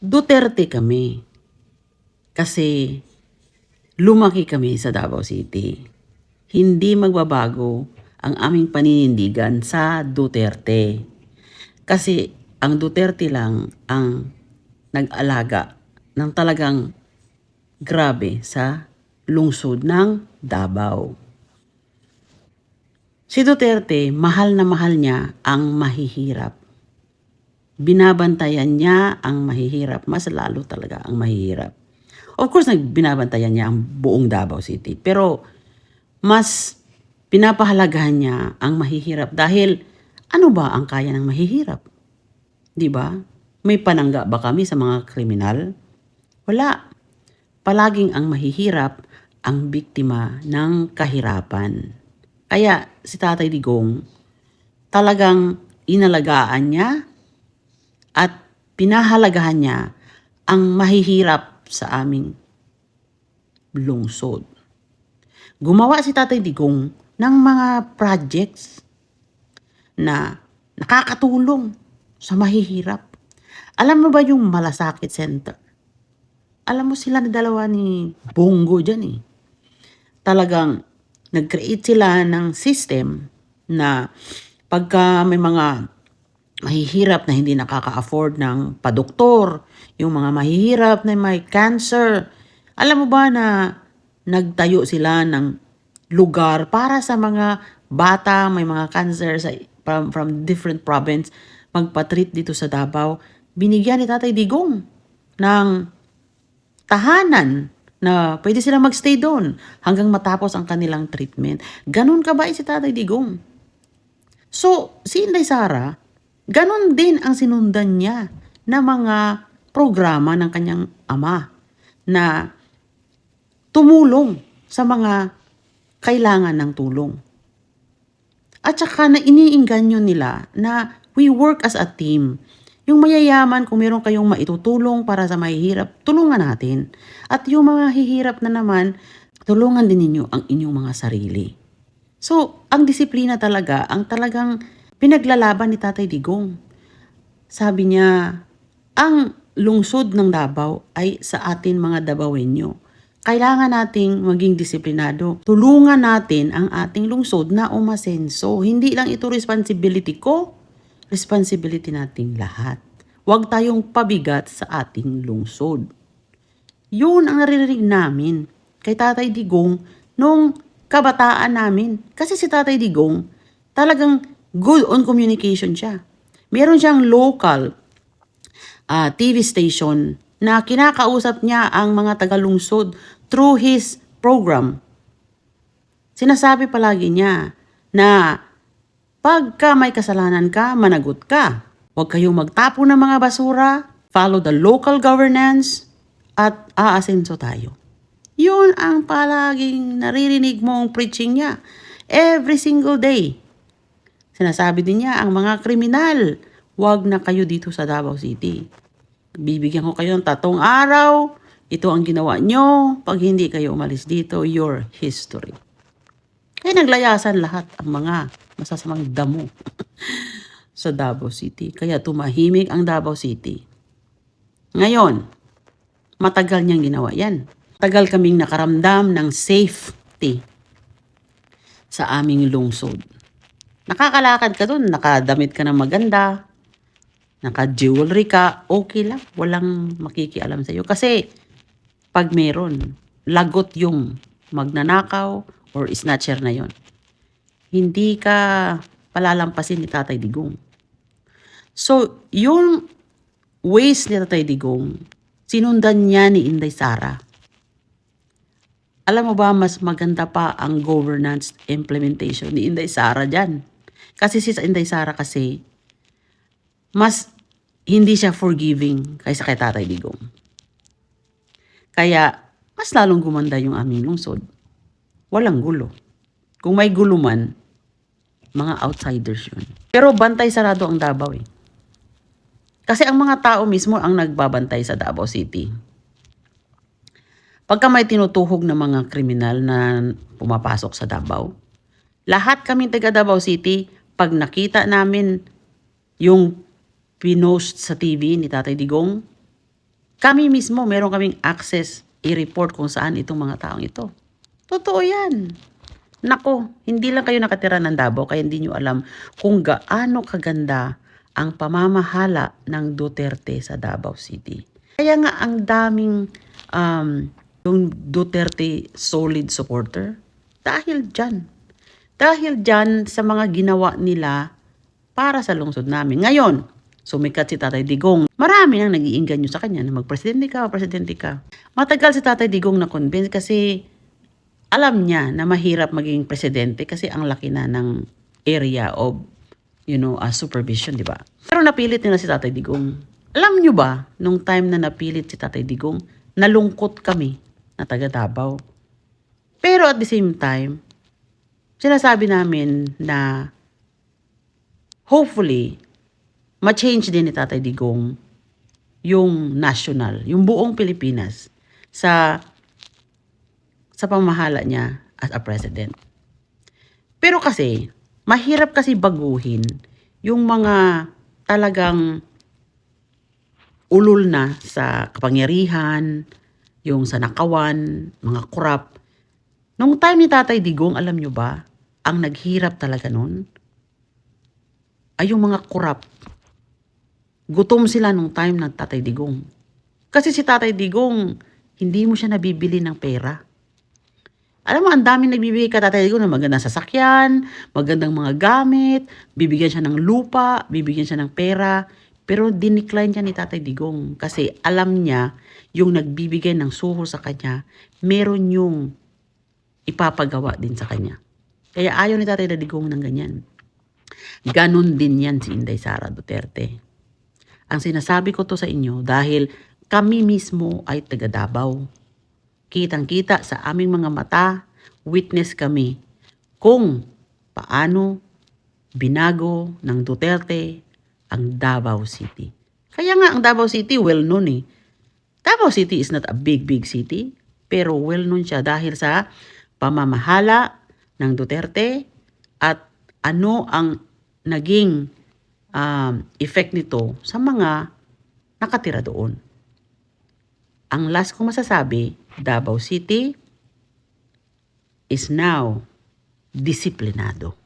Duterte kami. Kasi lumaki kami sa Davao City. Hindi magbabago ang aming paninindigan sa Duterte. Kasi ang Duterte lang ang nag-alaga ng talagang grabe sa lungsod ng Davao. Si Duterte, mahal na mahal niya ang mahihirap. Binabantayan niya ang mahihirap, mas lalo talaga ang mahihirap. Of course, binabantayan niya ang buong Davao City. Pero mas pinapahalagahan niya ang mahihirap dahil ano ba ang kaya ng mahihirap? 'Di ba? May panangga ba kami sa mga kriminal? Wala. Palaging ang mahihirap ang biktima ng kahirapan. Kaya si Tatay Digong talagang inalagaan niya at pinahalagahan niya ang mahihirap sa aming lungsod. Gumawa si Tatay Digong ng mga projects na nakakatulong sa mahihirap. Alam mo ba yung Malasakit Center? Alam mo sila na dalawa ni Bongo dyan eh. Talagang nag-create sila ng system na pagka may mga mahihirap na hindi nakaka-afford ng padoktor, yung mga mahihirap na may cancer, alam mo ba na nagtayo sila ng lugar para sa mga bata may mga cancer from different province magpa-treat dito sa Davao. Binigyan ni Tatay Digong ng tahanan na pwede silang magstay doon hanggang matapos ang kanilang treatment. Ganun kabait si Tatay Digong. So, si Inday Sara, ganun din ang sinundan niya na mga programa ng kanyang ama na tumulong sa mga kailangan ng tulong. At saka na iniingganyo nila na we work as a team. Yung mayayaman, kung meron kayong maitutulong para sa mahihirap, tulungan natin. At yung mga hihirap na naman, tulungan din ninyo ang inyong mga sarili. So, ang disiplina talaga, ang talagang pinaglalaban ni Tatay Digong. Sabi niya, ang lungsod ng Davao ay sa atin mga Davaoenyo. Kailangan nating maging disiplinado. Tulungan natin ang ating lungsod na umasenso. Hindi lang ito responsibility ko, responsibility nating lahat. Huwag tayong pabigat sa ating lungsod. Yun ang naririnig namin kay Tatay Digong nung kabataan namin. Kasi si Tatay Digong talagang good on communication siya. Meron siyang local TV station na kinakausap niya ang mga tagalungsod through his program. Sinasabi palagi niya na pagka may kasalanan ka, managot ka. Huwag kayong magtapo ng mga basura, follow the local governance, at aasenso tayo. Yun ang palaging naririnig mong preaching niya every single day. Sinasabi din niya ang mga kriminal, huwag na kayo dito sa Davao City. Bibigyan ko kayo ng 3 araw, ito ang ginawa nyo, pag hindi kayo umalis dito, your history. Kaya naglayasan lahat ang mga masasamang damo sa Davao City. Kaya tumahimik ang Davao City. Ngayon, matagal niyang ginawa yan. Tagal kaming nakaramdam ng safety sa aming lungsod. Nakakalakad ka dun, nakadamit ka ng maganda, naka-jewelry ka, okay lang. Walang makikialam sa'yo. Kasi pag meron, lagot yung magnanakaw or snatcher na yon. Hindi ka palalampasin ni Tatay Digong. So, yung ways ni Tatay Digong, sinundan niya ni Inday Sara. Alam mo ba, mas maganda pa ang governance implementation ni Inday Sara dyan. Kasi si Inday Sara kasi, mas hindi siya forgiving kaysa kay Tatay Digong. Kaya, mas lalong gumanda yung aming lungsod. Walang gulo. Kung may gulo man, mga outsiders yun. Pero bantay sarado ang Davao eh. Kasi ang mga tao mismo ang nagbabantay sa Davao City. Pagka may tinutuhog na mga kriminal na pumapasok sa Davao, lahat kami taga Davao City, pag nakita namin yung pinost sa TV ni Tatay Digong, Kami mismo, meron kaming access i-report kung saan itong mga taong ito. Totoo yan. Nako, hindi lang kayo nakatira ng Davao, kaya hindi nyo alam kung gaano kaganda ang pamamahala ng Duterte sa Davao City. Kaya nga ang daming yung Duterte solid supporter. Dahil dyan. Dahil dyan sa mga ginawa nila para sa lungsod namin. Ngayon, sumikat si Tatay Digong. Marami nang nag-iinganyo sa kanya na magpresidente ka. Matagal si Tatay Digong na convince kasi alam niya na mahirap maging presidente kasi ang laki na ng area of, supervision, di ba? Pero napilit nila si Tatay Digong. Alam niyo ba, nung time na napilit si Tatay Digong, nalungkot kami na taga Davao. Pero at the same time, sinasabi namin na hopefully, ma-change din ni Tatay Digong yung national, yung buong Pilipinas sa pamahala niya as a president. Pero kasi, mahirap kasi baguhin yung mga talagang ulol na sa kapangyarihan, yung sa nakawan, mga korap. Nung time ni Tatay Digong, alam nyo ba, ang naghirap talaga nun ay yung mga korap. Gutom sila nung time ng Tatay Digong. Kasi si Tatay Digong, hindi mo siya nabibili ng pera. Alam mo, ang daming nagbibigay ka Tatay Digong ng magandang sasakyan, magandang mga gamit, bibigyan siya ng lupa, bibigyan siya ng pera, pero dinecline niya ni Tatay Digong kasi alam niya yung nagbibigay ng suho sa kanya, meron yung ipapagawa din sa kanya. Kaya ayaw ni Tatay Digong ng ganyan. Ganon din yan si Inday Sara Duterte. Ang sinasabi ko to sa inyo dahil kami mismo ay taga Davao. Kitang-kita sa aming mga mata, witness kami kung paano binago ng Duterte ang Davao City. Kaya nga ang Davao City well-known eh. Davao City is not a big city, pero well-known siya dahil sa pamamahala ng Duterte at ano ang naging effect nito sa mga nakatira doon. Ang last kong masasabi, Davao City is now disiplinado.